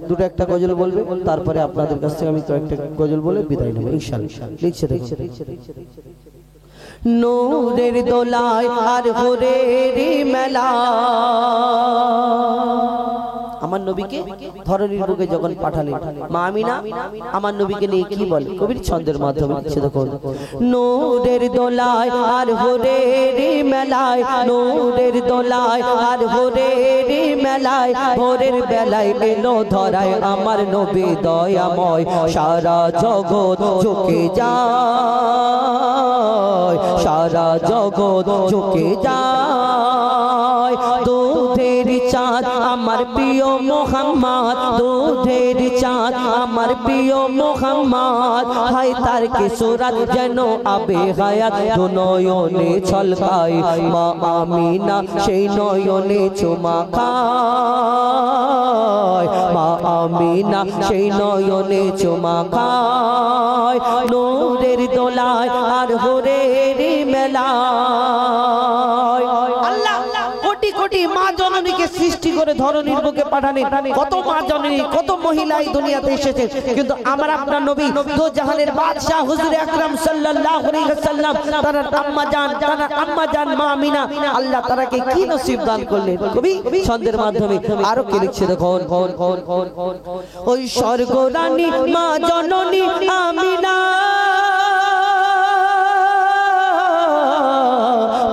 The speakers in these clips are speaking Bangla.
দুটো একটা গজল বলবে, তারপরে আপনাদের কাছ থেকে আমি কয়েকটা গজল বলে বিদায় নেব ইনশাআল্লাহ। লিখছে দেখো, নূরের দোলায় আর ঘোরের মেলা, আমার নবীকে ধরনীর বুকে যখন পাঠালেন মা আমিনা আমার নবীকে নিয়ে কি বলে কবির ছন্দের মাধ্যমে লিখছে দেখুন, নূরের দোলায় আর ঘোরের মেলায়, নূরের দোলায় আর ঘোরের মেলায়, ভোরের বেলায় এলো ধরায় আমার নবী দয়াময়, সারা জগৎ ঝুঁকে যায়, সারা জগৎ ঝুঁকে যায়, দুধের চাঁদ আমার প্রিয় মোহাম্মদ, দুধের চাঁদ আমার প্রিয় মোহাম্মদ, হায় তার কি সুরাত যেন আবে হায়াত, দু নয়নে ছলকায় মা আমিনা সেই নয়নে চুমা খায়, মা আমিনা সেই নয়নে চুমা খায়, নূরের দোলায় আর ঘোরের মেলায়। আল্লাহ কোটি কোটি মা জননীকে সৃষ্টি করে ধরনীর বুকে পাঠালেন, কত মা জননী কত মহিলা এই দুনিয়াতে এসেছে, কিন্তু আমার আপনার নবী দো জাহানের বাদশা হুজুর আকরাম সাল্লাল্লাহু আলাইহি ওয়াসাল্লাম তার আম্মা জান মা আমিনা, আল্লাহ তারাকে কি নসিব দান করলেন কবি ছন্দের মাধ্যমে আরো কি লিখছে দেখুন, ওই স্বর্গ রানী মা জননী আমিনা,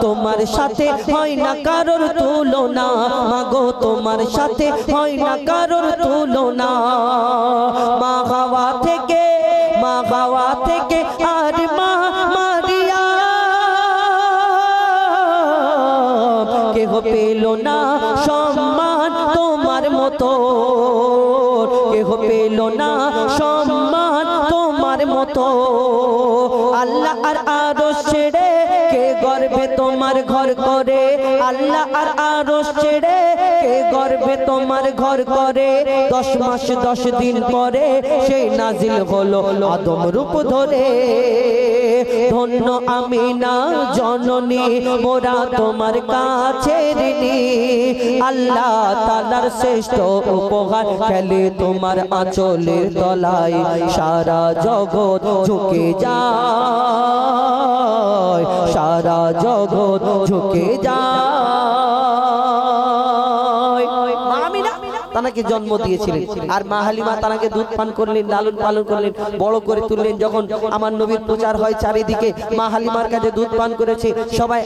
তোমার সাথে হয় না কারোর তুলনা, মাগো তোমার সাথে হয় না কারোর তুলনা, মা হাওয়া থেকে আর মা মারিয়া কেহ পেল না সম্মান তোমার মতো, কেহ পেল না সম্মান তোমার মতো, আল্লাহ আর আরশ ছেড়ে কে গর্বে তোমার ঘর করে, আল্লাহ আর আরশ ছেড়ে কে গর্বে তোমার ঘর করে, 10 মাস 10 দিন পরে সেই নাজিল হলো আদম রূপ ধরে, ধন্য আমিনা জননী মোরা তোমার কাছে ঋণী, আল্লাহ তাআলার শ্রেষ্ঠ উপহার খেলে তোমার আঁচলের তলায়, সারা জগৎ ঝুঁকে যায়, সারা জগৎ ঝুঁকে যায়। আমিনা তানাকে জন্ম দিয়েছিলেন আর মা হালিমা তানাকে দুধ পান করলেন, লালন পালন করলেন, বড় করে তুললেন। যখন আমার নবীর প্রচার হয় চারিদিকে, মা হালিমার কাছে দুধ পান করেছে সবাই,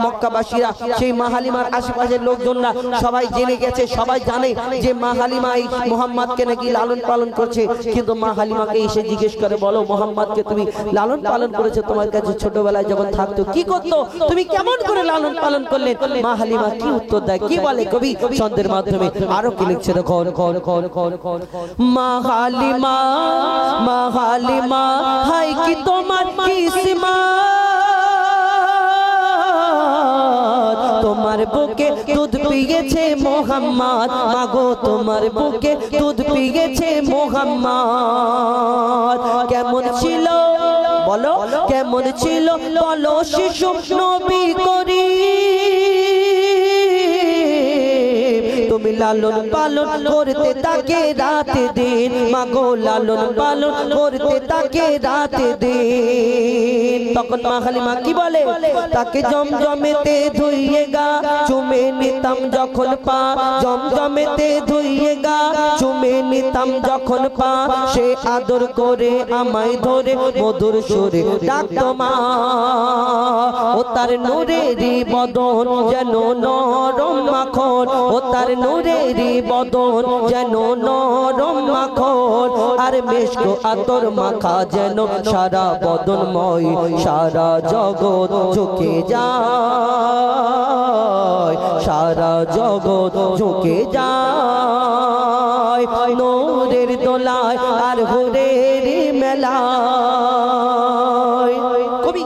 মক্কাবাসীরা সেই মা হালিমার আশেপাশের লোকজনরা সবাই জেনে গেছে, সবাই জানে যে মা হালিমা এই মুহাম্মদকে নাকি লালন পালন করছে, কিন্তু মা হালিমাকে এসে জিজ্ঞেস করে, বলো মুহাম্মদকে তুমি লালন পালন করেছো, তোমার কাছে ছোটবেলায় যখন থাকতো কি করতো, তুমি কেমন করে লালন পালন করলে? মা হালিমা কি উত্তর দেয়, কি বলে কবি ছন্দের মাধ্যমে আরো কি লিখছে দেখো, মা হালিমা হাই কি তোমার কিসমত, তোমার বুকে দুধ পিয়েছে মোহাম্মদ, মাগো তোমার বুকে দুধ পিয়েছে মোহাম্মদ, কেমন ছিল বলো, কেমন ছিল বলো শিশু নবী করি, তুমি লালন পালন করতে তাকে রাতে দিন, মাগো লালন পালন করতে তাকে রাতে দিন। তখন মা হালিমা কি বলে, তাকে জমজমেতে ধুইয়ে গা চুমে নিতাম যখন পা, জমজমেতে ধুইয়ে গা চুমে নিতাম যখন পা, সে আদর করে আমায় ধরে মধুর সুরে ডাকতো মা, ও তার নূরেরই বদন যেন নরম মাখন, ও তার নূরেরই বদন যেন নরম মাখন, আর মিশক আতর মাখা যেন সারা বদনময়, সারা জগৎ ঝুঁকে যায়, সারা জগৎ ঝুঁকে যায়, নূরের দোলায় আর ঘোরের মেলায়। কবি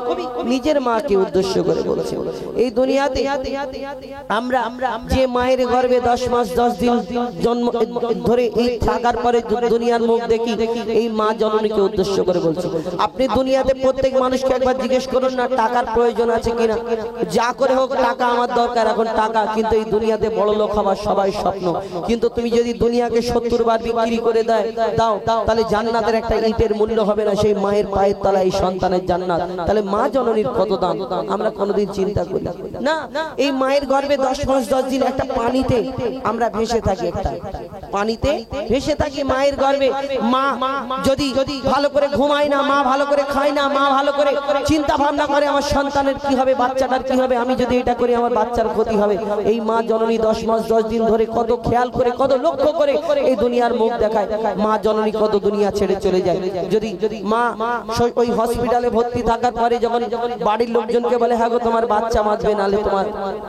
নিজের মাকে উদ্দেশ্য করে বলছে এই দুনিয়াতে আমরা যে মায়ের গর্ভে 10 মাস 10 দিন জন্ম ধরে এই থাকার পরে দুনিয়ার মুখ দেখি এই মা জননীকে উদ্দেশ্য করে বলছে আপনি দুনিয়াতে প্রত্যেক মানুষকে একবার জিজ্ঞেস করুন না টাকার প্রয়োজন আছে কিনা যা করে হোক টাকা আমার দরকার এখন টাকা কিন্তু এই দুনিয়াতে বড় লোক হওয়ার সবাই স্বপ্ন কিন্তু তুমি যদি দুনিয়াকে 70 বার বিক্রি করে দাও তাহলে জান্নাতের একটা ইটের মূল্য হবে না সেই মায়ের পায়ের তলায় এই সন্তানের জান্নাত তাহলে মা জননীর কত দাম আমরা কোনোদিন চিন্তা করি না এই মায়ের গর্ভে 10 মাস 10 দিন একটা পানিতে আমরা ভেসে থাকি একটা পানিতে ভেসে থাকি মায়ের গর্ভে মা যদি ভালো করে ঘুমায় না মা ভালো করে খায় না মা ভালো করে চিন্তা ভাবনা করে আমার সন্তানের কি হবে বাচ্চাটার কি হবে আমি যদি এটা করি আমার বাচ্চার ক্ষতি হবে এই মা জননী 10 মাস 10 দিন ধরে কত খেয়াল করে কত লক্ষ্য করে এই দুনিয়ার মুখ দেখায় মা জননী কত দুনিয়া ছেড়ে চলে যায় যদি মা ওই হসপিটালে ভর্তি থাকার পরে যখন বাড়ির লোকজনকে বলে হ্যাঁ গো তোমার বাচ্চা বাঁচবে নালে তোমার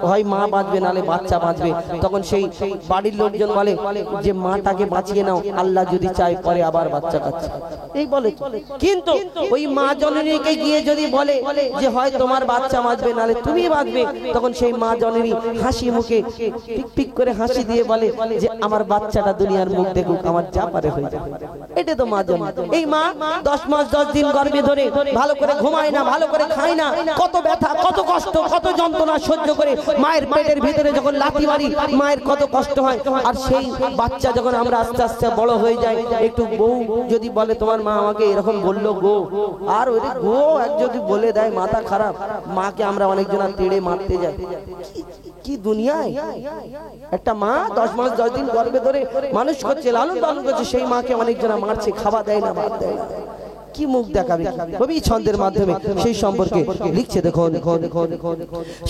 হয় মা বাঁচবে নালে বাচ্চা বাঁচবে তখন সেই বাড়ির লোকজন বলে যে মাটাকে বাঁচিয়ে নাও আল্লাহ যদি চায় পরে আবার বাচ্চা কাচ্চা এই বলে কিন্তু ওই মা জননীকে গিয়ে যদি বলে যে হয় তোমার বাচ্চা বাঁচবে নালে তুমি বাঁচবে তখন সেই মা জননী হাসি মুখে পিক পিক করে হাসি দিয়ে বলে যে আমার বাচ্চাটা দুনিয়ার মুখ দেখুক আমার যা পারে হয়ে যাবে এটা তো মা জননী এই মা 10 মাস 10 দিন গর্ভে ধরে ভালো করে ঘুমায় না ভালো করে খায় না কত ব্যথা কত কষ্ট কত যন্ত্রণা সহ্য করে মায়ের পেটের ভিতরে যখন লাথি মারি মায়ের কত কষ্ট হয় আর সেই বাচ্চা যখন আমরা আস্তে আস্তে বড় হয়ে যাই একটু বউ যদি বলে তোমার মা আমাকে এরকম বললো গো আর ওই গো এক যদি বলে দেয় মাথা খারাপ মাকে আমরা অনেকজন তেড়ে মারতে যাই কি দুনিয়ায় একটা মা 10 মাস 10 দিন গর্ভে ধরে মানুষ করছে লালন পালন করছে সেই মাকে অনেকজন মারছে খাওয়া দেয় না ভাত দেয় না কি মুখ দেখাবে কবি ছন্দের মাধ্যমে সেই সম্পর্কে লিখছে দেখো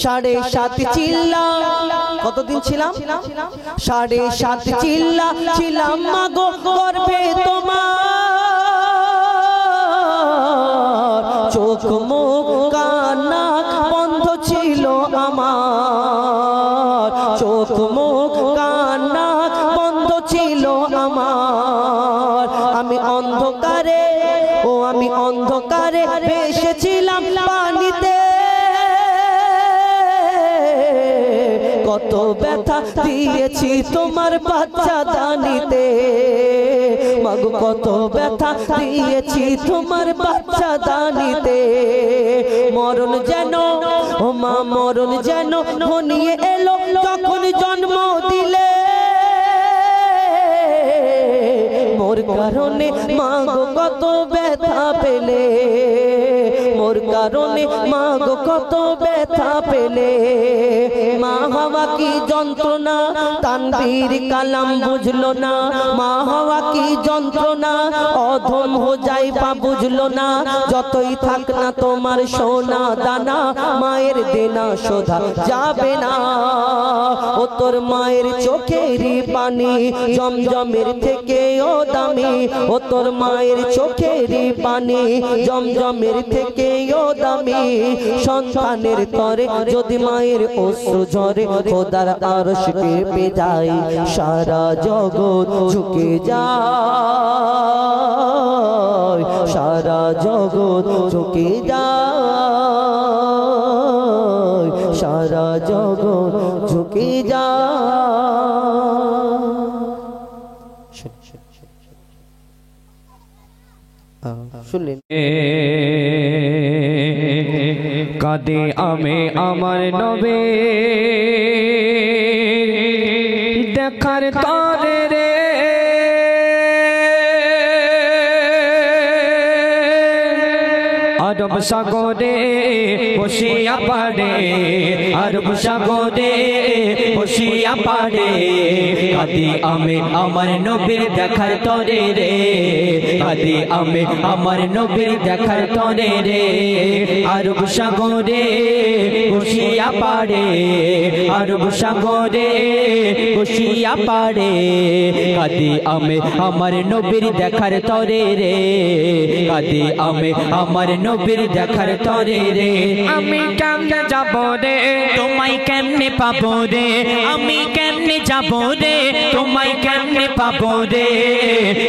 7.5 চিল্লা কতদিন ছিলাম 7.5 চিল্লা ছিলাম মাগো গর্ভে তোমার চোখ মুখ কান নাক বন্ধ ছিল আমার চোখ মুখ কান নাক বন্ধ ছিল আমার আমি অন্ধকারে আমি অন্ধকারে ভেসেছিলাম পানিতে কত ব্যথা দিয়েছি তোমার বাচ্চা দানিতে মাগো কত ব্যথা দিয়েছি তোমার বাচ্চা দানিতে মরণ যেন ও মা মরণ যেন ঘনিয়ে এলো যখন জন্ম দিলে মোর কারণে মাগো কত ব্যথা পেলে মোর কারণে মাগো কত ব্যথা পেলে মা হওয়া কি যন্ত্রণা তানবীর কালাম বুঝলো না মা হওয়া কি যন্ত্রণা অধম হো যাইবা বুঝলো না যতই থাক না তোমার সোনা দানা মায়ের দেনা শোধা যাবে না ও তোর মায়ের চোখেরই পানি জমজমের থেকে ও দামি ও তোর মায়ের চোখেরই পানি জমজমের থেকে ও দামি সন্তানের তরে যদি মায়ের অশ্রু ঝরে খোদার আরশ কেঁপে যায় সারা জগৎ ঝুঁকে যায় সারা জগৎ ঝুঁকে যায় সারা জগৎ ঝুঁকে যায় শুনলেন কাঁদে আমি আমার নবে দেখার তরে রে আরব সাগরে বসিয়া পাড়ে আরব সাগরে বসিয়া পাড়ে কাঁদি আমি আমার নবীর দেখার তরে রে কাঁদি আমি আমার নবীর দেখার তরে রে আরব সাগরে বসিয়া পাড়ে আরব সাগরে বসিয়া পাড়ে কাঁদি আমি আমার নবীর দেখার তরে রে কাঁদি আমি আমার নবীর নবীর দেখার তরে রে আমি কেমনে যাব রে তোমায় কেমনে পাবো রে আমি কেমনে যাব রে তোমায় কেমনে পাবো রে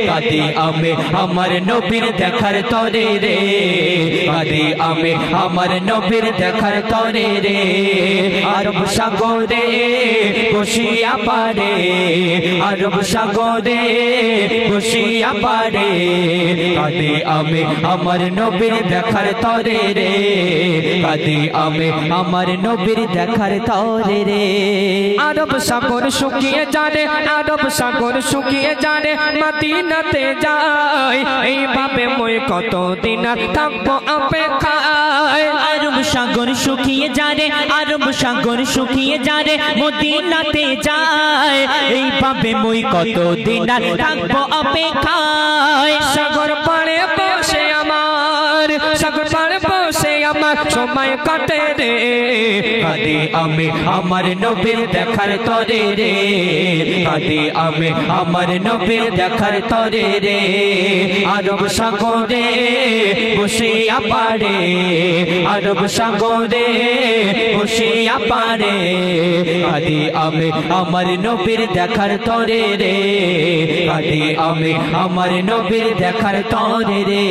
কাঁদি আমি আমার নবীর দেখার তরে রে কাঁদি আমি আমার নবীর দেখার তরে রে আরব সাগরে বসিয়া পারে আরব সাগরে বসিয়া পারে কাঁদি আমি আমার নবীর দেখার তরে রে কাঁদি আমি আমার নবীর দেখার তরে রে আরব সাগর শুকিয়ে যারে আরব সাগর শুকিয়ে যারে মদিনাতে যাই এইভাবে মই কতদিন থাকবো অপেক্ষায় আরব সাগর শুকিয়ে যারে আরব সাগর শুকিয়ে যারে মদিনাতে যায় এইভাবে মই কতদিন থাকবো অপেক্ষায় সাগর পাড়ে বসে আমার সাগর পাড়ে বসে আমার সময় কাটে রে কাঁদি আমি আমার নবীর দেখার তরে রে কাঁদি আমি আমার নবীর দেখার তরে রে আরব সাগরে বসিয়া পারে আরব সাগরে বসিয়া পারে কাঁদি আমি আমার নবীর দেখার তরে রে কাঁদি আমি আমার নবীর দেখার তরে রে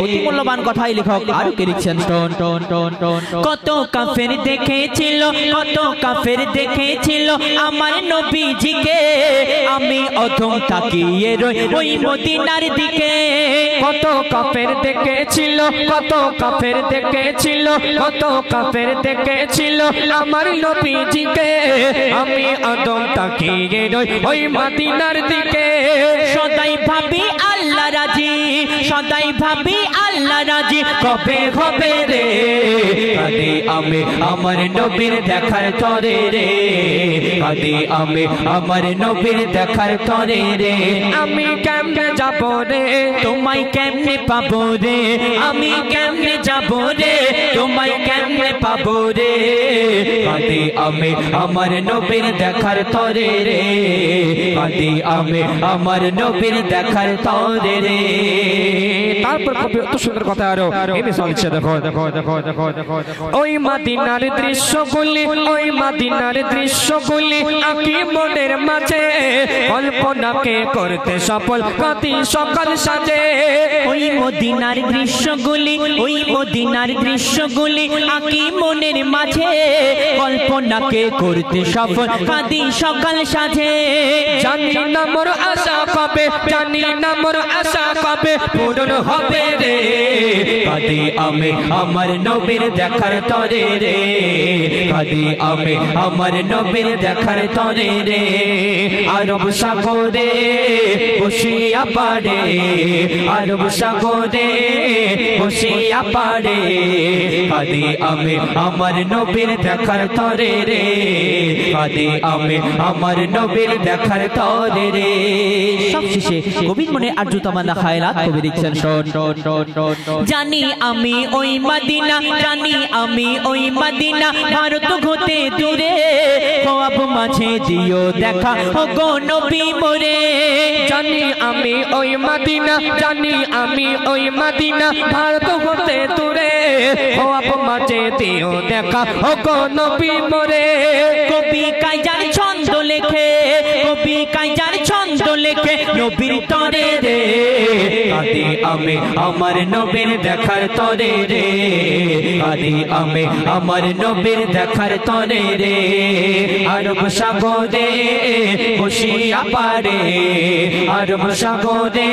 অতি মূল্যবান কথাই লেখক আরো কে লিখছেন টন টন টন টন কত কাফের দেখেছিল কত কাফের দেখেছিল আমার নবীজিকে আমি অধম তাকিয়ে রই ওই মদিনার দিকে কত কাফের দেখেছিল কত কাফের দেখেছিল কত কাফের দেখেছিল আমার নবীজিকে আমি অধম তাকিয়ে রই ওই মদিনার দিকে সদাই ভাবি আল্লাহ রাজি সদাই ভাবি আল্লাহ রাজি কবে হবে রে কাঁদি আমি আমার নবীর দেখার তরে রে কাঁদি আমি আমার নবীর দেখার তরে রে আমি কেমনে যাব রে তোমায় কেমনে পাবো রে আমি কেমনে যাব রে তোমায় কেমনে পাবো রে কাঁদি আমি আমার নবীর দেখার তরে রে কাঁদি আমি আমার নবীর দেখার তরে রে তারপর কবি এত সুন্দর কথা আরো এই মিসাল দিচ্ছে দেখো দেখো দেখো দেখো দেখো ওই মদিনার দৃশ্যগুলি ওই মদিনার দৃশ্যগুলি আঁকি মনের মাঝে কল্পনাকে করতে সফল প্রতি সকাল সাজে ওই মদিনার দৃশ্যগুলি ওই মদিনার দৃশ্যগুলি আঁকি মনের মাঝে কল্পনাকে করতে সফল প্রতি সকাল সাজে জানি না মোর আশা পাবে জানি না মোর আশা পাবে পূরণ হবে রে কাঁদি আমি আমার নবীর দেখার তরে রে কাঁদি আমি আমার নবীর দেখার তরে রে আরব সাগরে বসিয়া পারে আরব সাগরে বসিয়া পারে কাঁদি আমি আমার নবীর দেখার তরে রে কাঁদি আমি আমার নবীর দেখার তরে রে সবশেষে কবির মনে আরজু তামান্না খায়রাত কবি লিখছেন জানি আমি ওই মদিনা জানি আমি ওই মদিনা ভারত হতে দূরে খোয়াব মাঝে দিও দেখা ও গো নবী মোরে জানি আমি ওই মদিনা জানি আমি ওই মদিনা ভারত হতে দূরে খোয়াব মাঝে দিও দেখা ও গো নবী মোরে কবি কাইজার ছন্দ লেখে কবি কাইজার ছন্দ লেখে নবীর তরে রে কাঁদি আমি আমার নবীর দেখার তরে রে কাঁদি আমি আমার নবীর দেখার তরে রে আরব সাগরে বসিয়া পারে আরব সাগরে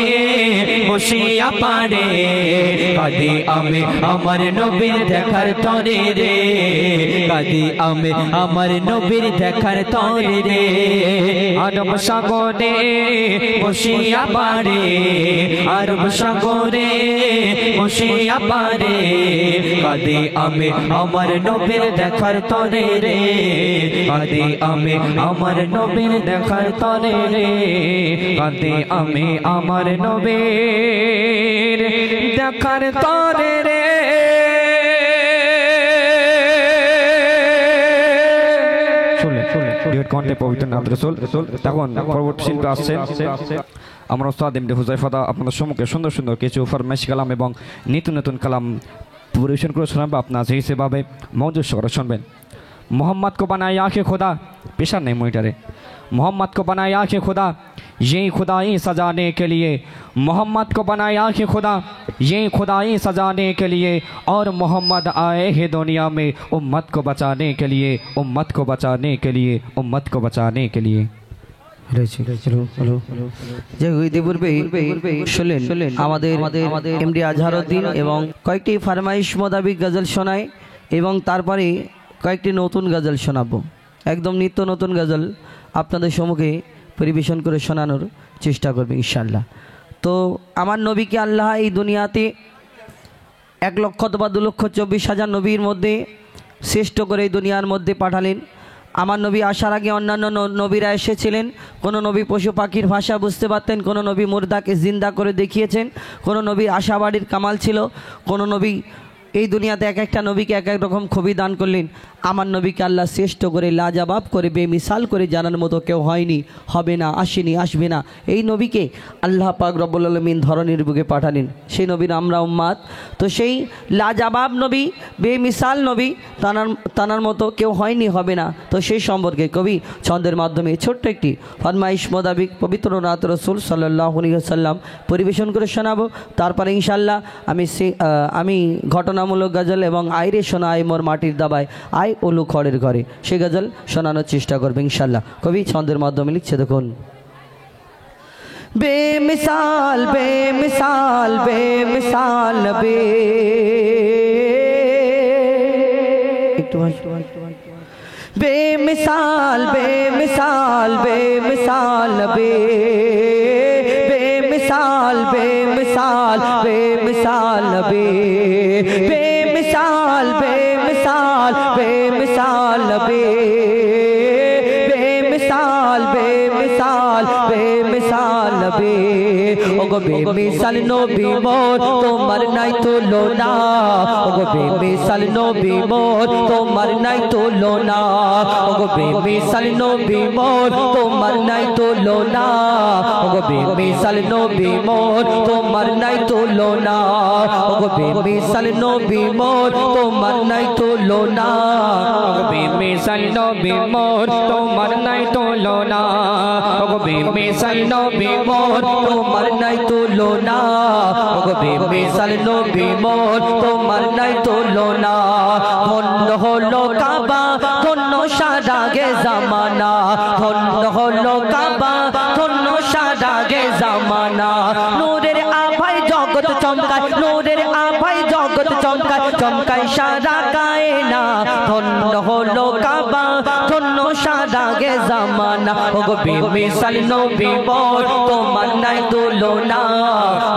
বসিয়া পারে কাঁদি আমি আমার নবীর দেখার তরে রে কাঁদি আমি আমার নবীর দেখার তরে রে আরব সাগরে বসিয়া পারে আরব সাগরে বসিয়া পারে কাঁদি আমি আমার নবীর দেখার তরে রে কাঁদি আমি আমার নবীর দেখার তরে রে কাঁদি আমি আমার নবীর দেখার তরে রে কণ্ঠে পবিত্র নাম রাসূল তখন পরবর্তী শিল্পী আসছেন আমরা উস্তাদ এমডি হুযায়ফা আপনাদের সম্মুখে সুন্দর সুন্দর কিছু ফরমাইশ কালাম এবং নিত্য নতুন কালাম পরিবেশন করে শোনাবো আপনার সেই সেভাবে মৌজুদ করে শুনবেন। मोहम्मद को बनाया आँखें खुदा, पेशा नहीं मोइटरे। मोहम्मद को बनाया आँखें खुदा, यही खुदाई सजाने के लिए। मोहम्मद को बनाया आँखें खुदा, यही खुदाई सजाने के लिए। और मोहम्मद आए हैं दुनिया में उम्मत को बचाने के लिए, उम्मत को बचाने के लिए, उम्मत को बचाने के लिए। শুনলেন আমাদের এমডি আজহারউদ্দিন এবং কয়েকটি ফরমাইশ মোতাবেক গজল শোনায় এবং তারপরে কয়েকটি নতুন গজল শোনাবো। একদম নিত্য নতুন গজল আপনাদের সম্মুখে পরিবেশন করে শোনানোর চেষ্টা করবে ইনশাআল্লাহ। তো আমার নবীকে আল্লাহ এই দুনিয়াতে 1 লক্ষ অথবা 2,24,000 নবীর মধ্যে শ্রেষ্ঠ করে এই দুনিয়ার মধ্যে পাঠালেন। আমার নবী আসার আগে অন্যান্য নবীরা এসেছিলেন। কোনো নবী পশু পাখির ভাষা বুঝতে পারতেন, কোনো নবী মুর্দাকে জিন্দা করে দেখিয়েছেন, কোনো নবীর আশাবাড়ির কামাল ছিল, কোনো নবী এই দুনিয়াতে এক একটা নবীকে এক এক রকম খুবই দান করলেন। আমার নবীকে আল্লাহ শ্রেষ্ঠ করে লাজবাব করে বেমিসাল করে জানার মতো কেউ হয়নি, হবে না, আসেনি, আসবে না। এই নবীকে আল্লাহ পাক রব্বুল আলামিন ধরনীর বুকে পাঠালেন। সেই নবীর আমরা উম্মাত। তো সেই লাজবাব নবী, বেমিসাল নবী, তানার মতো কেউ হয়নি, হবে না। তো সেই সম্পর্কে কবি ছন্দের মাধ্যমে ছোট্ট একটি ফরমাইশ মোতাবেক পবিত্র নাত রসুল সাল্লাল্লাহু আলাইহি ওয়াসাল্লাম পরিবেশন করে শোনাবো। তারপরে ইনশাআল্লাহ আমি ঘটনামূলক গজল এবং আইরে শোনা আই মোর মাটির দাবায় আই ওলু খড়ের ঘরে সে গজল শোনানোর চেষ্টা করবে ইনশাআল্লাহ। কবি ছন্দের মাধ্যমে লিখছে, দেখুন। বেমিসাল বেমিসাল বেমিসাল নবী, বেমিসাল বেমিসাল বেমিসাল নবী, বেমিসাল বেমিসাল বেমিসাল নবী, বেমিসাল বেমিসাল বেমিসাল নবী, বেমিসাল বেমিসাল বেমিসাল নবী। ওগো বেমিসাল নবী মোর তোমার নাই তুলনা, ওগো বেমিসাল নবী মোর তোমার নাই তুলনা, ওগো বেমিসাল নবী মোর তোমার নাই তুলনা, ওগো বেমিসাল নবী মোর তোমার নাই তুলনা, ওগো বেমিসাল নবী মোর তোমার নাই তুলনা, ওগো বেমিসাল নবী মোর তোমার নাই তুলনা, ওগো বেমিসাল নবী মোর তোমার নাই তুলনা, ওগো বেমিসাল নবী মোর তোমার নাই তুলনা। ধন্য হলো কাবা, ধন্য সারা গে জামানা, ধন্য হলো কাবা, ধন্য সারা গে জামানা। নূরের আভায় জগৎ চমকায়, নূরের আভায় জগৎ চমকায়, চমকায় সারা কায়না। ধন্য হলো কাবা, ধন্য সারা গে জামানা। ওগো বেমিসাল নবী মোর তোমার নাই তুলনা,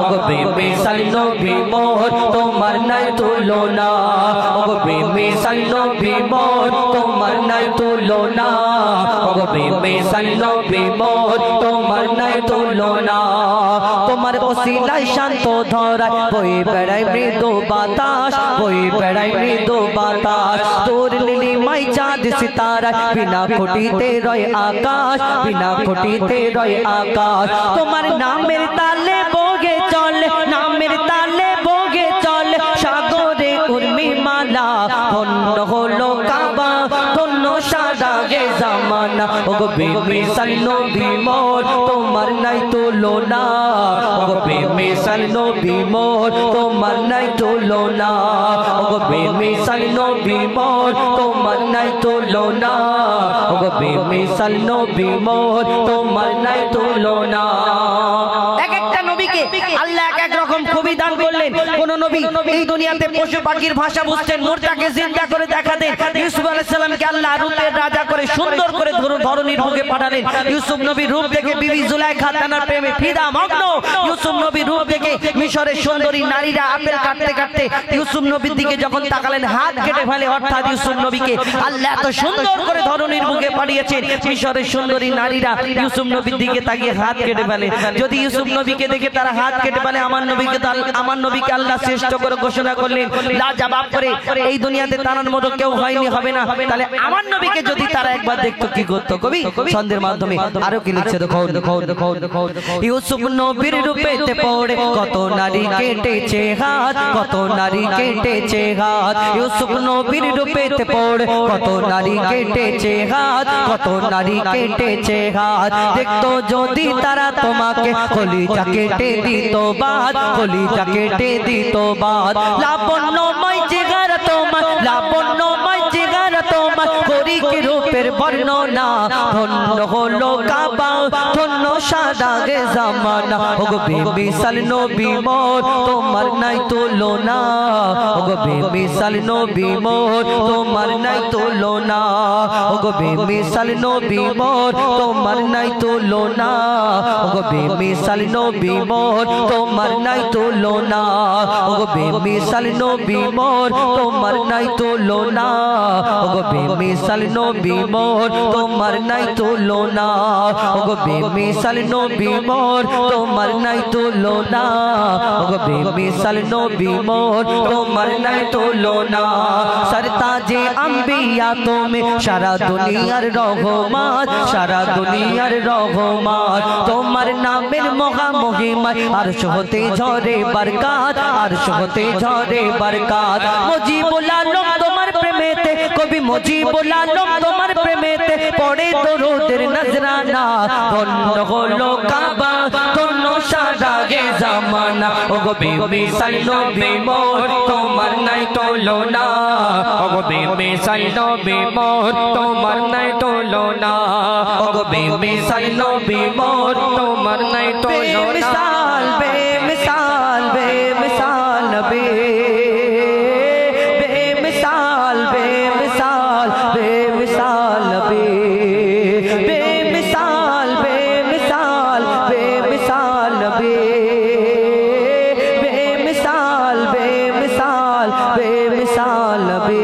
ওগো বেমিসাল নবী মোর তোমার নাই তুলনা, ওগো বেমিসাল নবী মোর তোমার নাই তুলনা, ওগো বেমিসাল নবী মোর তোমার নাই তুলনা। তোমার ওসিলায় শান্ত ধরায় বই বেড়ায় মৃদু বাতাস, বই বেড়ায় মৃদু বাতাস। তোর নীলিমায় চাঁদ সিতারা, বিনা খুঁটিতে রয় আকাশ, বিনা খুঁটিতে রয় আকাশ। তোমার নামের তালে বগে চলে, নামের তালে বগে চলে সাগরে উর্মিমালা। ধন্য হলো কাবা, ধন্য সারা গে জামানা। ওগো বেমিসাল নবী মোর তোমার নাই তুলনা, ওগো বেমিসাল নবী মোর তোমার নাই তুলনা, ওগো বেমিসাল নবী মোর তোমার নাই তুলনা, ওগো বেমিসাল নবী মোর তোমার নাই তুলনা। এক একটা নবীকে আল্লাহ এক এক রকম কবি দান করলেন। কোন নবী এই দুনিয়াতে পশু পাখির ভাষা বুঝতেন, মুর্দাকে জিন্দা করে দেখাতেন। ইউসুফ আলাইহিস সালামকে আল্লাহ রূপের রাজা করে সুন্দর করে ধরনীর বুকে পাঠালেন। ইউসুফ নবীর রূপ দেখে বিবি জুলাইখা তার প্রেমে ফিদা মগ্ন। ইউসুফ নবীর রূপ দেখে মিশরের সুন্দরী নারীরা আপেল কাটতে কাটতে ইউসুফ নবীর দিকে যখন তাকালেন হাত কেটে ফেলে। অর্থাৎ ইউসুফ নবীকে আল্লাহ এত সুন্দর করে ধরনীর বুকে পাঠিয়েছেন, মিশরের সুন্দরী নারীরা ইউসুফ নবীর দিকে তাকিয়ে হাত কেটে ফেলে। যদি ইউসুফ নবীকে দেখে তারা হাত কেটে ফেলে, আমার নবীকে নবীকে আল্লাহ শ্রেষ্ঠ করে ঘোষণা করলেন, লাজবাব করে, এই দুনিয়াতে তার মতো কেউ হয়নি, হবে না। তাহলে আমার নবীকে যদি তারা একবার দেখতো কি করতো? কবি ছন্দের মাধ্যমে আরো কি লিখছে দেখো। ইউসুফ নবীর রূপেতে পড়ে কত নারী কেটেছে হাত, কত নারী কেটেছে হাত। ইউসুফ নবীর রূপেতে পড়ে কত নারী কেটেছে হাত, কত নারী কেটেছে হাত। দেখতো যদি তারা তোমাকে কলিজা কেটে দিত বাদ, কলিজা কেটে দিত বাদ। লাবণ্যময় চেহারা তোমার, লাবণ্যময় চেহারা তোমার, করিক রূপের বর্ণনা। ধন্য হলো কাবা, ধন্য সাদাগে জামানা। ওগো বেমিসাল নবী মোর, তোমার নাই তুলনা। ওগো বেমিসাল নবী মোর, তোমার নাই তুলনা। ওগো বেমিসাল নবী মোর, তোমার নাই তুলনা। ওগো বেমিসাল নবী মোর, তোমার নাই তুলনা। ওগো বেমিসাল নবী মোর, তোমার নাই তুলনা। ওগো বেমিসাল নবী মোর, তোমার নাই তুলনা। ওগো বেমিসাল নবী মোর, তোমার নাই তুলনা। ওগো বেমিসাল নবী মোর, তোমার নাই তুলনা। সরতাজে আম্বিয়া তুমি, সারা দুনিয়ার রহমান, সারা দুনিয়ার রহমান। তোমার নামের মহামহিমা আরশ হতে ঝরে বরকাত, আরশ হতে ঝরে বরকাত। মুজিবুল আলম তোমার প্রেমেতে, কবি মুজিবুল আলম তোমার প্রেমেতে পড়ে দরুদের নজরানা। ধন্য হলো কাবা, ধন্য সাদাগে জামানা। ওগো বেমিসাল নবী মোর, তোমার নাই তুলনা। ওগো বেমিসাল নবী মোর, তোমার নাই তুলনা। ওগো বেমিসাল নবী মোর, তোমার নাই তুলনা। বেমিসাল বেমিসাল বেমিসাল নবী, বেমিসাল বেমিসাল বেমিসাল নবী, বেমিসাল বেমিসাল বেমিসাল নবী, বেমিসাল বেমিসাল বেমিসাল নবী।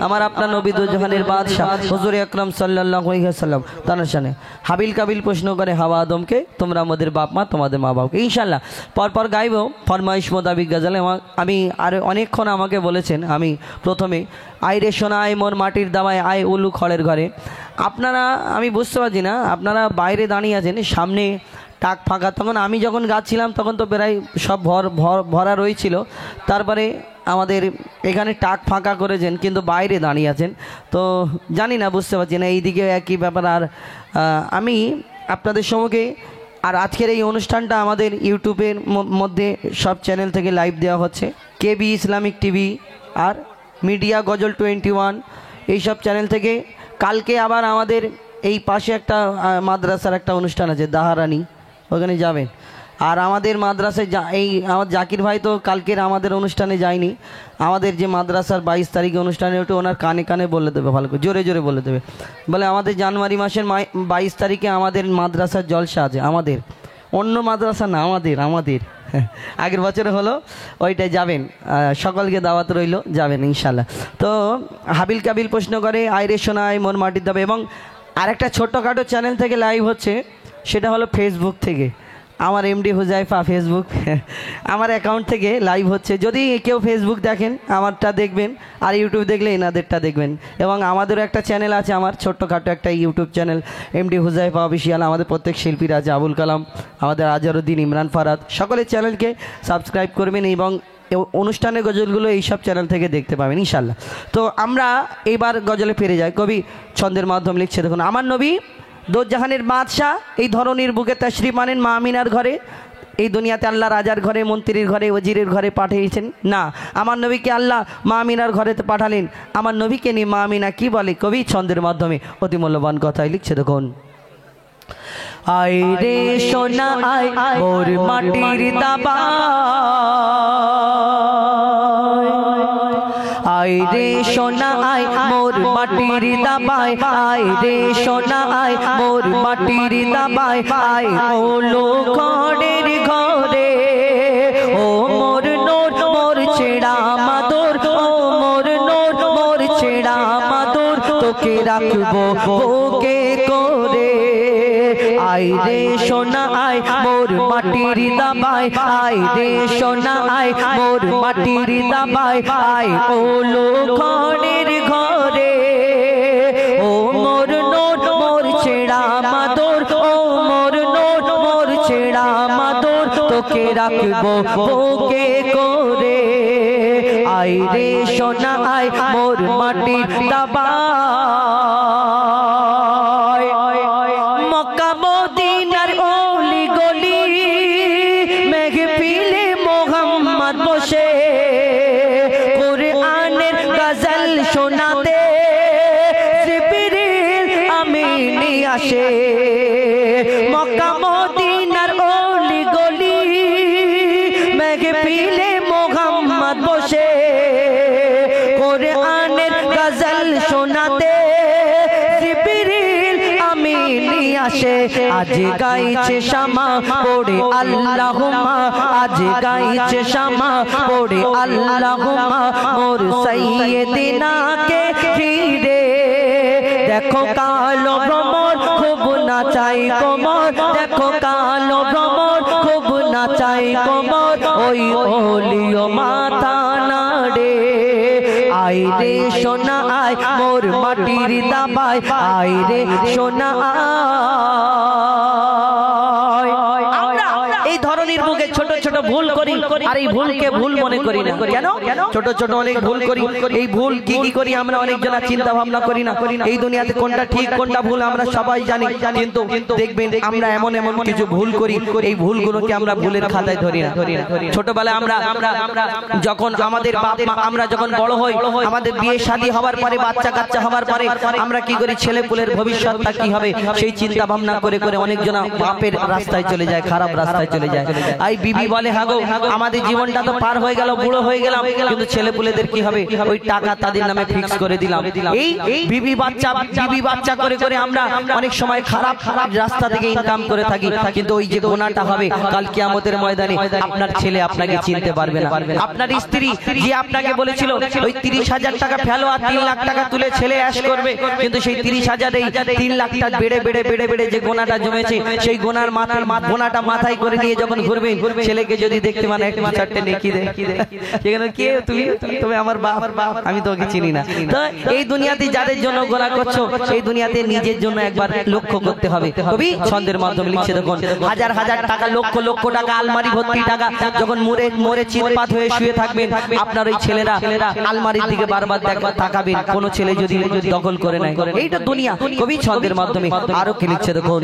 আমার আপনার নবী দু জাহানের বাদশা হুজুর আকরাম সাল্লাল্লাহু আলাইহি ওয়াসাল্লাম তার শানে হাবিল কাবিল প্রশ্ন করে হাওয়া আদমকে, তোমরা আমাদের বাপ মা, তোমাদের মা বাবাকে। ইনশাআল্লাহ পরপর গাইব ফরমাইশ মোতাবিক গজল। আমি আর অনেকক্ষণ আমাকে বলেছেন, আমি প্রথমে আই রে সোনায় মোর মাটির দামায় আয় উলু খড়ের ঘরে। আপনারা, আমি বুঝতে পারছি না, আপনারা বাইরে দাঁড়িয়ে আছেন, সামনে টাক ফাঁকা। তখন আমি যখন গাচ্ছিলাম তখন তো প্রায় সব ভরা রয়েছিল। তারপরে আমাদের এখানে টাক ফাঁকা করেছেন, কিন্তু বাইরে দাঁড়িয়ে আছেন। তো জানি না, বুঝতে পারছি না, এইদিকে একই ব্যাপার। আর আমি আপনাদের সম্মুখে, আর আজকের এই অনুষ্ঠানটা আমাদের ইউটিউবের মধ্যে সব চ্যানেল থেকে লাইভ দেওয়া হচ্ছে। কেবি ইসলামিক টিভি আর মিডিয়া গজল 21 এইসব চ্যানেল থেকে। কালকে আবার আমাদের এই পাশে একটা মাদ্রাসার একটা অনুষ্ঠান আছে দাহারানি, ওখানে যাবেন। আর আমাদের মাদ্রাসায় এই আমার জাকির ভাই তো কালকের আমাদের অনুষ্ঠানে যায়নি। আমাদের যে মাদ্রাসার 22 তারিখে অনুষ্ঠানে, ওটা ওনার কানে কানে বলে দেবে, ভালো করে জোরে জোরে বলে দেবে। বলে আমাদের জানুয়ারি মাসের 22 তারিখে আমাদের মাদ্রাসার জলসা আছে। আমাদের, অন্য মাদ্রাসা না, আমাদের আগের বছরে হলো, ওইটাই যাবেন। সকলকে দাওয়াত রইল, যাবেন ইনশাল্লাহ। তো হাবিল কাবিল প্রশ্ন করে আইরে শোনায় মন মাটির দাবে। এবং আরেকটা ছোট্টখাটো চ্যানেল থেকে লাইভ হচ্ছে, সেটা হলো ফেসবুক থেকে। আমার এমডি হুজাইফা ফেসবুক আমার অ্যাকাউন্ট থেকে লাইভ হচ্ছে। যদি কেউ ফেসবুক দেখেন আমারটা দেখবেন, আর ইউটিউব দেখলে এনাদেরটা দেখবেন। এবং আমাদেরও একটা চ্যানেল আছে, আমার ছোট্টখাটো একটা YouTube channel MD Huzaifa official. আমাদের প্রত্যেক শিল্পীরা আছে, আবুল কালাম, আমাদের আজহারউদ্দিন, ইমরান ফারাদ, সকলের চ্যানেলকে সাবস্ক্রাইব করবেন এবং অনুষ্ঠানের গজলগুলো এইসব চ্যানেল থেকে দেখতে পাবেন ইনশাল্লাহ। তো আমরা এইবার গজলে ফিরে যাই। কবি ছন্দের মাধ্যমে লিখছে, দেখুন আমার নবী দো জাহানের বাদশাহ এই ধরনীর বুকে তাশরিফ আনেন মা আমিনার ঘরে। এই দুনিয়াতে আল্লাহ রাজার ঘরে, মন্ত্রীর ঘরে, ওজিরের ঘরে পাঠিয়েছেন না, আমার নবীকে আল্লাহ মা আমিনার ঘরেতে পাঠালেন। আমার নবীকে নিয়ে মা আমিনা কি বলে? কবি ছন্দের মাধ্যমে অতি মূল্যবান কথাই লিখছে, দেখুন। আয় রে সোনা আয় মোর মাটির দাবা, আয় রে সোনা আয় মোর মাটির দাবায়, আয় রে সোনা আয় মোর মাটির দাবায়, আয় ওলো ঘরের ঘরে। ও মোর নোর মোর ছেড়া মাদুর, ও মোর নোর মোর ছেড়া মাদুর, তোকে রাখবো বুকে করে। আই রে সোনা আয় মোর মাটির দাবায় আই রে সোনা আয় মোর মাটির দাবায় আই ওলো ঘরের ঘরে ও মোর নোট মোর ছেড়া মাদর ও মোর নোট মোর ছেড়া মাদর তোকে রাখবো বুকে করে আই রে সোনা আয় মোর মাটির দাবায় মক্কা মদিনার অলি গলি মেহফিলে মোহাম্মদ বসে কোরআনের গজল শোনাতে জিবরিল আমিন আসে মক্কা মদিনার অলি গলি মেহফিলে মোহাম্মদ বসে কোরআনের গজল শোনাতে জিবরিল আমিন আসে আজ গাইছে শামা পড়ে আল্লাহুম্মা আজ গাইছে শামা পড়ে আল্লাহুম্মা মোর সাইয়্যিদিনাকে ঘিরে দেখো কালো ভ্রমর খুব নাচাই কোমর দেখো কালো ভ্রমর খুব নাচাই কোমর ওই ওলিও মাথা নাড়ে আই রে সোনা আয় মোর মাটির দাবায় আই রে সোনা আয় এই ধরনের বুকে ছোট ছোট ভুল করি আর এই ভুলকে ভুল মনে করি না কেন ছোট ছোট অনেক ভুল করি এই ভুল কি কি করি আমরা অনেকজন চিন্তা ভাবনা করি না এই দুনিয়াতে কোনটা ঠিক কোনটা ভুল আমরা সবাই জানি কিন্তু দেখবেন আমরা এমন এমন কিছু ভুল করি এই ভুলগুলোকে আমরা ভুলের খাতায় ধরি না ছোটবেলায় আমরা যখন আমাদের বাপ মা আমরা যখন বড় হই আমাদের বিয়ে শাদী হওয়ার পরে বাচ্চা কাচ্চা হওয়ার পরে আমরা কি করি ছেলে পুলের ভবিষ্যৎটা কি হবে সেই চিন্তা ভাবনা করে করে অনেকজন বাপের রাস্তায় চলে যায় খারাপ রাস্তায় চলে যায় আই বিবি বলে হাগো আমাদের জীবনটা তো পার হয়ে গেল বুড়ো হয়ে গেলাম কিন্তু ছেলে পুলেদের কি হবে ওই টাকা তাদের নামে ফিক্স করে দিলাম এই বিবি বাচ্চা করে করে আমরা অনেক সময় খারাপ রাস্তা থেকে ইনকাম করে থাকি কিন্তু ওই যে গুনাহটা হবে কাল কিয়ামতের ময়দানে আপনার ছেলে আপনাকে চিনতে পারবে না আপনার স্ত্রী যে আপনাকে বলেছিল ওই 30,000 টাকা ফেলো আর 3 লাখ টাকা তুলে ছেলে অ্যাশ করবে কিন্তু সেই 30,000 এই 3 লাখটা বেড়ে যে গুনাহটা জমেছে সেই গুনার গুনাহটা মাথায় করে নিয়ে যখন ঘুরবে ছেলেকে যদি দেখতে মানে এক চারটে নেকি দেয় সেখানে কে তুমি আমার বাপ আমি তোকে চিনি না তো এই দুনিয়াতে যাদের জন্য গুনাহ করছো এই দুনিয়াতে নিজের জন্য একবার লক্ষ্য করতে হবে কবি ছন্দের মাধ্যমে লিখছে দেখুন হাজার হাজার টাকা লক্ষ লক্ষ টাকা আলমারি ভর্তি টাকা যখন মরে চিৎপাত হয়ে শুয়ে থাকবেন আপনার ওই ছেলেরা আলমারির দিকে বারবার তাকাবেন কোন ছেলে যদি দখল করে নেয় এইটা দুনিয়া কবি ছন্দের মাধ্যমে আরো কি লিখছে দেখুন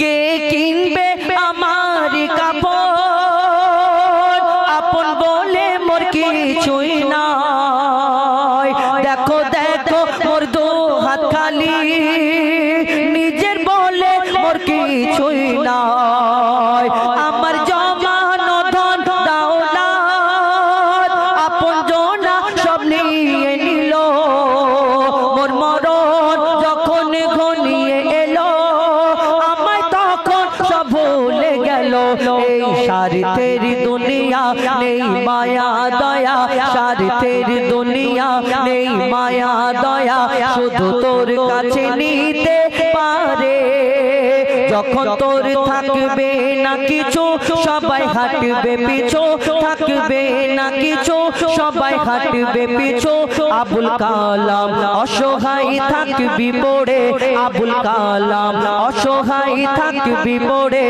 কে কিনবে আমার কাপড় আপন বলে মোর কিছুই নাই দেখো দেখো মোর দু হাত খালি নিজের বলে মোর কিছুই নাই আমার জমানো ধন দৌলত আপন জনা সব নিয়ে নিল মোর মরণ যখন ঘনিয়ে এলো আমায় তখন সব ভুলে গেল এই স্বার্থের দুনিয়া নেই মায়া দয়া স্বার্থের দুনিয়া নেই মায়া দয়া শুধু তোর কাছে নিতে পারে যখন তোর থাকবে না কিছু সবাই হাঁটবে পিছু থাকবে না কিছু সবাই হাঁটবে পিছু আবুল কালাম অসহায় থাকবি পড়ে আবুল কালাম অসহায় থাকবি পড়ে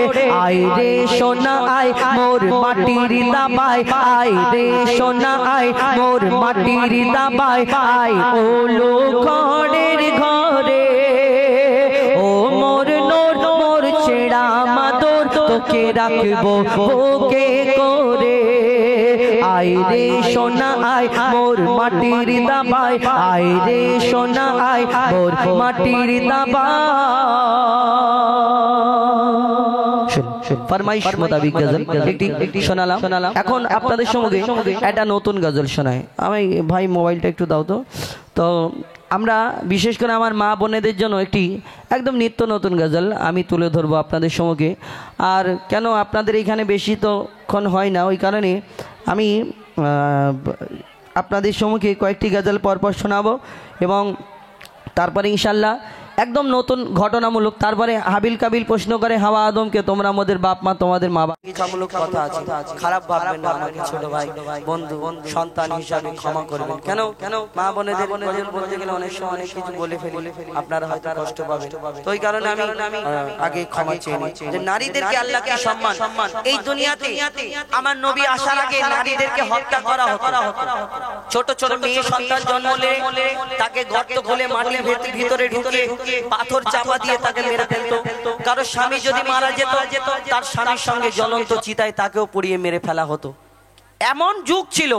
আই রে সোনা আয় মোর মাটির দাবায় আই রে সোনা আয় মোর মাটির দাবায় আই ওলো ঘরের ঘরে ও মোর নোর মোর ছেড়া মাদর তোকে রাখবো বুকে করে আই রে সোনা আয় মোর মাটির দাবায় আই রে সোনা আয় মোর মাটির দাবায় ফরমাইশ মোতাবিক গজল একটি শোনালাম এখন আপনাদের সঙ্গে একটা নতুন গজল শোনাই আমি ভাই মোবাইলটা একটু দাও তো আমরা বিশেষ করে আমার মা বোনেদের জন্য একটি একদম নিত্য নতুন গজল আমি তুলে ধরবো আপনাদের সঙ্গে আর কেন আপনাদের এখানে বেশি তখন হয় না ওই কারণে আমি আপনাদের সম্মুখে কয়েকটি গজল পরপর শোনাবো এবং তারপরে ইনশাল্লাহ একদম নতুন ঘটনামূলক। তারপরে হাবিল কাবিল প্রশ্ন করে হাওয়া আদমকে, তোমরা আমাদের বাপ মা, তোমাদের মা বাবা। ইচ্ছামূলক কথা আছে, খারাপ ভাববেন না আমাকে ছোট ভাই, বন্ধু, সন্তান হিসাবে ক্ষমা করবেন। কেন কেন মা বোনেদের বলতে গেলে অনেক সময় অনেক কিছু বলে ফেলি, আপনারা হয়তো কষ্ট পাবেন। তো ওই কারণে আমি আগে ক্ষমা চেয়ে নিই যে নারীদেরকে আল্লাহ কি সম্মান, এই দুনিয়াতে আমার নবী আসার আগে নারীদেরকে হত্যা করা হতো। ছোট ছোট মেয়ে সন্তান জন্মলে তাকে গর্ত খুলে মাটির ভিতরে ঢুকে পাথর চাপা দিয়ে তাকে মেরে ফেলতো। কারো স্বামী যদি মারা যেত, তার স্বামীর সঙ্গে জ্বলন্ত চিতায় তাকেও পুড়িয়ে মেরে ফেলা হতো। এমন যুগ ছিল।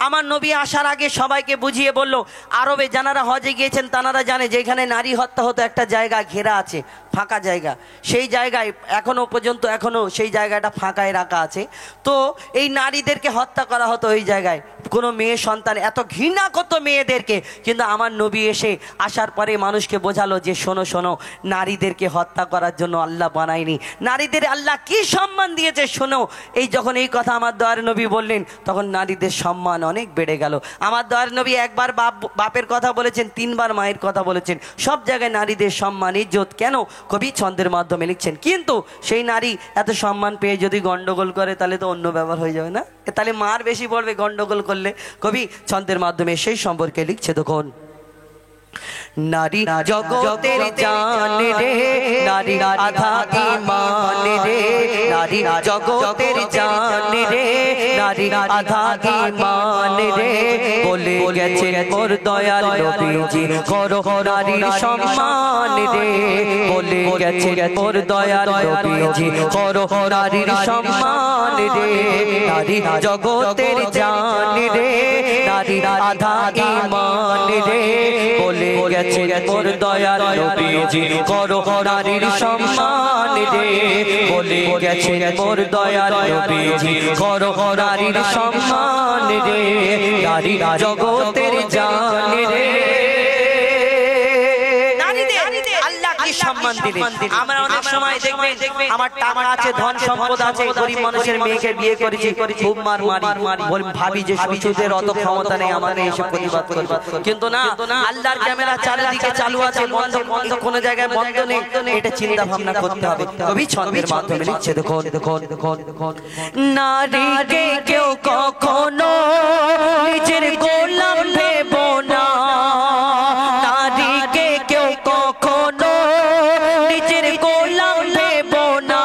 আমার নবী আসার আগে সবাইকে বুঝিয়ে বলল, আরবে যারা হজে গিয়েছেন তারা জানে যে এখানে নারী হত্যা হতো একটা জায়গা ঘেরা আছে, ফাঁকা জায়গা, সেই জায়গায় এখনো পর্যন্ত সেই জায়গাটা ফাঁকায় রাখা আছে। তো এই নারীদেরকে হত্যা করা হতো ওই জায়গায়। কোনো মেয়ে সন্তান এত ঘৃণা করতো মেয়েদেরকে, কিন্তু আমার নবী আসার পরে মানুষকে বোঝালো যে শোনো শোনো, নারীদেরকে হত্যা করার জন্য আল্লাহ বানায়নি, নারীদের আল্লাহ কি সম্মান দিয়েছে শোনো। যখন এই কথা আমার দয়ার নবী বললেন, তখন নারীদের সম্মান অনেক বেড়ে গেল। আমার দয়ার নবী একবার বাপের কথা বলেছেন, 3 বার মায়ের কথা বলেছেন। সব জায়গায় নারীদের সম্মান ইজ্জত কেন কবি ছন্দের মাধ্যমে লিখছেন। কিন্তু সেই নারী এত সম্মান পেয়ে যদি গন্ডগোল করে, তাহলে তো অন্য ব্যাপার হয়ে যাবে না? তাহলে মার বেশি পড়বে গন্ডগোল করলে। কবি ছন্দের মাধ্যমে সেই সম্পর্কে লিখছে। তখন নারী জগতের জান রে, নারী আধা ঈমান রে, নারী জগতের জান রে, নারী আধা ঈমান রে, বলে গেছেন মোর দয়াল নবীজি করো নারীর সম্মান রে, বলে গেছেন মোর দয়াল নবীজি করো নারীর সম্মান রে। নারী জগতের জান রে, নারী আধা ঈমান রে, বলে গেছেন মোর দয়াল নবীজি করো নারীর সম্মান রে, বলে গেছেন মোর দয়াল নবীজি করো নারীর সম্মান রে। নারী জগতের জান রে, সম্মান দিলে। আমরা অনেক সময় দেখবেন আমার টাকা আছে, ধন সম্পদ আছে, গরিব মানুষের মেয়েকে বিয়ে করেছি, খুব মারি ভাবি যে শ্বশুরদের অত ক্ষমতা নেই আমাকে এসে প্রতিবাদ করবে। কিন্তু না, আল্লাহর ক্যামেরা চারিদিকে চালু আছে, বন্ধ কোনো জায়গায় বন্ধ নেই। এটা চিন্তা ভাবনা করতে হবে। কবি ছন্দের মাধ্যমে লিখছে। দেখুন নারীকে কেউ কখনো নিজের গোলাম ভেবো না, নারীকে কেউ কখনো নিজের গোলাম ভেবো না,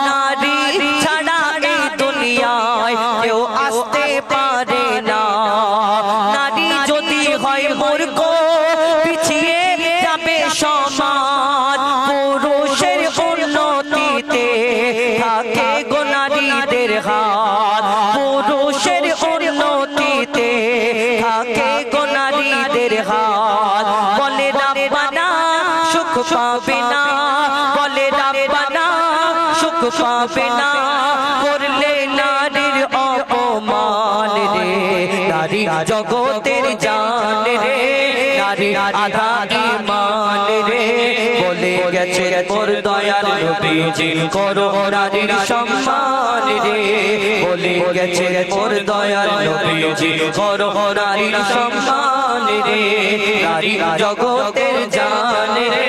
নারী ছাড়া এই দুনিয়ায় কেউ আসতে পারে না। নারী যদি হয় মূর্খ, পিছিয়ে যাবে সমাজ, পুরুষের উন্নতিতে থাকে গো নারীদের হাত, পুরুষের উন্নতিতে থাকে গো নারীদের হাত। বলে রাব্বানা সুখ পাবে না, বলে রাব্বানা সুখ পাবে না, করলে নারীর অপমান রে। নারী জগতের জান রে, নারী আধা ঈমান রে, বলে গেছে মোর দয়াল নবীজি করো নারীর সম্মান রে, বলে গেছে মোর দয়াল নবীজি করো নারীর সম্মান রে। নারী জগতের জান রে।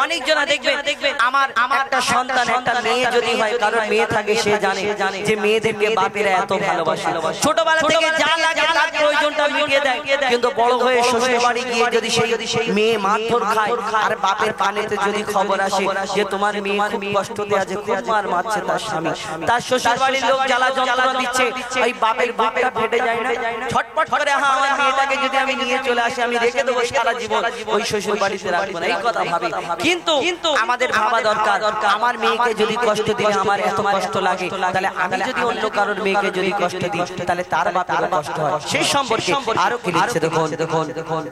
অনেকজনা দেখবেন আমার একটা সন্তান, একটা মেয়ে যদি হয়, কারণ মেয়ে থাকে, সে জানে যে মেয়েদেরকে বাপেরা এত ভালোবাসে, ছোটবেলা থেকে যা লাগে তার প্রয়োজনটা মিটিয়ে দেয়। কিন্তু বড় হয়ে শ্বশুর বাড়ি গিয়ে যদি সেই মেয়ে মারধর খায়, আর বাপের কানেতে যদি খবর আসে যে তোমার মেয়ে খুব কষ্টতে আছে, খুব মার মারছে তার স্বামী, তার শ্বশুর বাড়ির লোক জ্বালা যন্ত্রণা দিচ্ছে, ওই বাপের ফেটে যায় না, ছটপট করে হ্যাঁ আমার মেয়েটাকে যদি আমি নিয়ে চলে আসি, আমি রেখে দেবো সারা জীবন, ওই শ্বশুর বাড়িতে রাখবো না, এই কথা ভাবি। কিন্তু আমাদের ভাবা দরকার, আমার মেয়েকে যদি কষ্ট দিলে আমার এত কষ্ট লাগে, তাহলে আমি যদি অন্য কারোর মেয়েকে যদি কষ্ট দিই, তাহলে তার বাপের কষ্ট হয়। সেই সম্পর্কে আরো কি লিখছে দেখুন।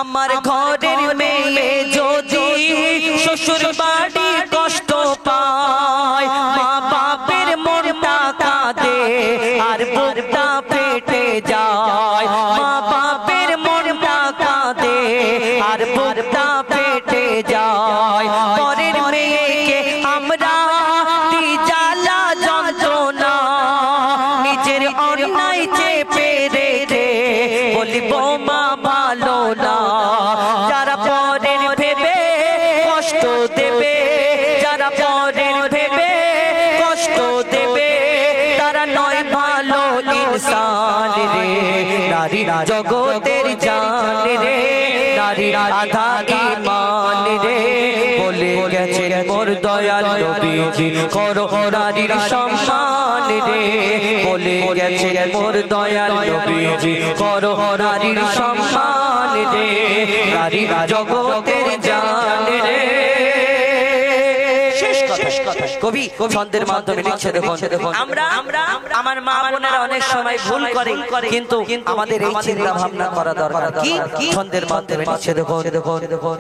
আমার ঘরের মেয়ে যদি শ্বশুর বাড়ি কষ্ট পায়, মা বাপের মনটা কাঁদে আর বুকটা ফেটে যায়, মা বাপের মনটা কাঁদে আর বুকটা ফেটে যায়। পরের মেয়েকে আমরা দি জ্বালা যন্ত্রণা, নিজের অন্যায় চেপে রেখে বলিব মা ভালো না, নারী জগতের জান রে, নারী আধা ঈমান রে, বলে গেছেন মোর দয়াল নবীজি করো নারীর সম্মান রে, বলে গেছেন মোর দয়াল নবীজি করো নারীর সম্মান রে, নারী জগতের জান রে। কবি ছন্দের মাধ্যমে লিখছে দেখুন, আমরা আমার মা বোনেরা অনেক সময় ভুল করে, কিন্তু আমাদের এই চিন্তা ভাবনা করা দরকার কি ছন্দের মাধ্যমে লিখছে দেখুন,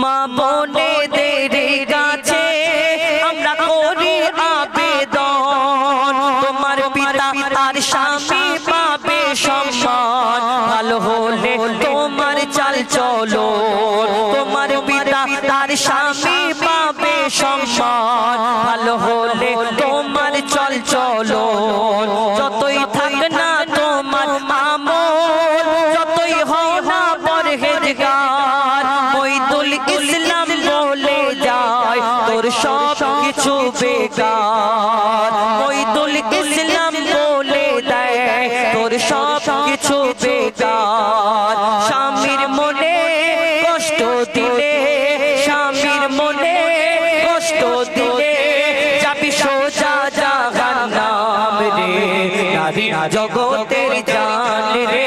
মা বোনেদের কাছে আমরা করি আবেদন, তোমার পিতা আর স্বামী পাবে সম্মান, ভালো হলে তোমার চাল চলো, তোমার পিতা আর স্বামী পাবে সম্মান, ভালো হলে তোমার চল চলো, যতই থাক না তোমার আমল, যতই হও না পরহেজগার, মইদুল ইসলাম বলে যায় তোর সব কিছু বেকার, মইদুল ইসলাম বলে দেয় তোর সব কিছু বেকার, স্বামীর মনে কষ্ট দিলে, স্বামীর মনে কষ্ট দিলে যাবি সোজা জাহান্নাম রে, নারী জগতের জান রে,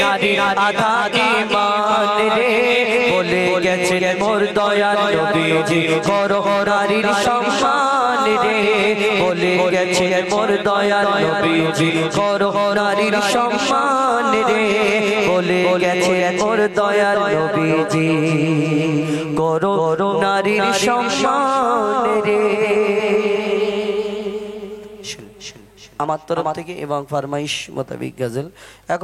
নারী আধা ঈমান রে, বলে গেছেন মোর দয়াল নবীজি করো নারীর সম্মান রে, বলে গেছেন মোর দয়াল নবীজি করো নারীর সম্মান রে, বলে গেছেন মোর দয়াল নবীজি করো নারীর সম্মান রে। আমার তরফ থেকে এবং ফরমাইশ মোতাবেক গজল এখন